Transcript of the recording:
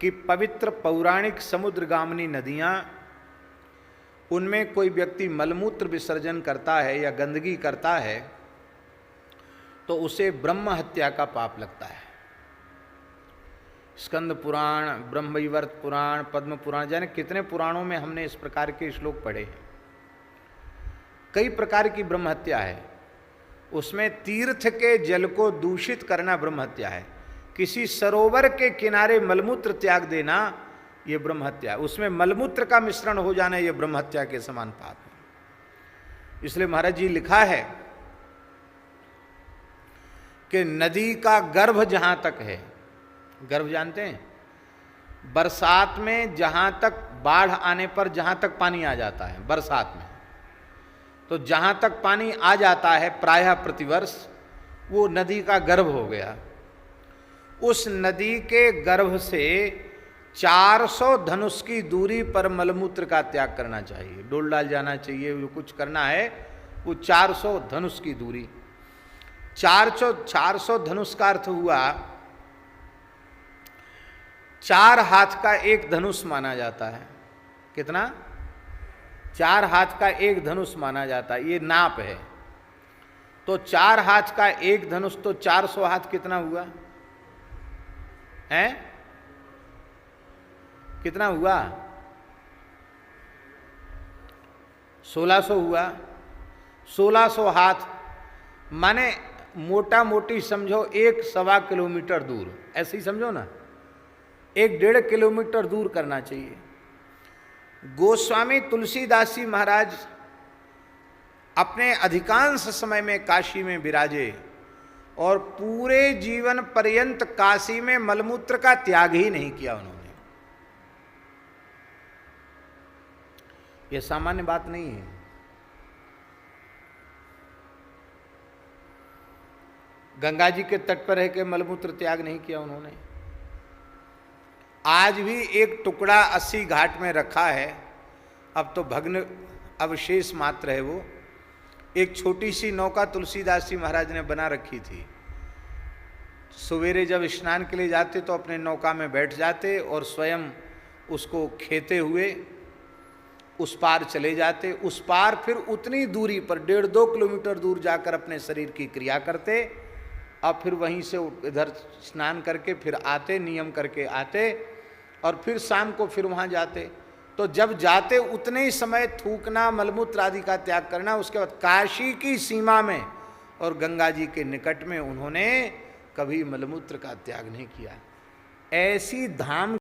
कि पवित्र पौराणिक समुद्रगामिनी नदियाँ, उनमें कोई व्यक्ति मलमूत्र विसर्जन करता है या गंदगी करता है तो उसे ब्रह्म हत्या का पाप लगता है। स्कंद पुराण, ब्रह्मवैवर्त पुराण, पद्म पुराण, जाने कितने पुराणों में हमने इस प्रकार के श्लोक पढ़े हैं। कई प्रकार की ब्रह्म हत्या है। उसमें तीर्थ के जल को दूषित करना ब्रह्म हत्या है। किसी सरोवर के किनारे मलमूत्र त्याग देना यह ब्रह्म हत्या है। उसमें मलमूत्र का मिश्रण हो जाना यह ब्रह्म हत्या के समान पाप है। इसलिए महाराज जी लिखा है कि नदी का गर्भ जहां तक है, गर्भ जानते हैं, बरसात में जहां तक बाढ़ आने पर जहां तक पानी आ जाता है बरसात में, तो जहां तक पानी आ जाता है प्रायः प्रतिवर्ष, वो नदी का गर्भ हो गया। उस नदी के गर्भ से 400 धनुष की दूरी पर मलमूत्र का त्याग करना चाहिए, डोल डाल जाना चाहिए, जो कुछ करना है वो 400 धनुष की दूरी। 400 धनुष का अर्थ हुआ 4 हाथ का एक धनुष माना जाता है। कितना? 4 हाथ का एक धनुष माना जाता है, ये नाप है। तो 4 हाथ का एक धनुष तो 400 हाथ कितना हुआ है? कितना हुआ? 1600 हुआ। 1600 हाथ माने मोटा मोटी समझो 1-1.25 किलोमीटर दूर, ऐसे ही समझो ना, 1-1.5 किलोमीटर दूर करना चाहिए। गोस्वामी तुलसीदास जी महाराज अपने अधिकांश समय में काशी में विराजे और पूरे जीवन पर्यंत काशी में मलमूत्र का त्याग ही नहीं किया उन्होंने। यह सामान्य बात नहीं है। गंगा जी के तट पर रह के मलमूत्र त्याग नहीं किया उन्होंने। आज भी एक टुकड़ा 80 घाट में रखा है, अब तो भग्न अवशेष मात्र है वो। एक छोटी सी नौका तुलसीदास जी महाराज ने बना रखी थी। सवेरे जब स्नान के लिए जाते तो अपने नौका में बैठ जाते और स्वयं उसको खेते हुए उस पार चले जाते। उस पार फिर उतनी दूरी पर 1.5-2 किलोमीटर दूर जाकर अपने शरीर की क्रिया करते और फिर वहीं से इधर स्नान करके फिर आते, नियम करके आते और फिर शाम को फिर वहाँ जाते। तो जब जाते उतने ही समय थूकना, मलमूत्र आदि का त्याग करना। उसके बाद काशी की सीमा में और गंगा जी के निकट में उन्होंने कभी मलमूत्र का त्याग नहीं किया। ऐसी धाम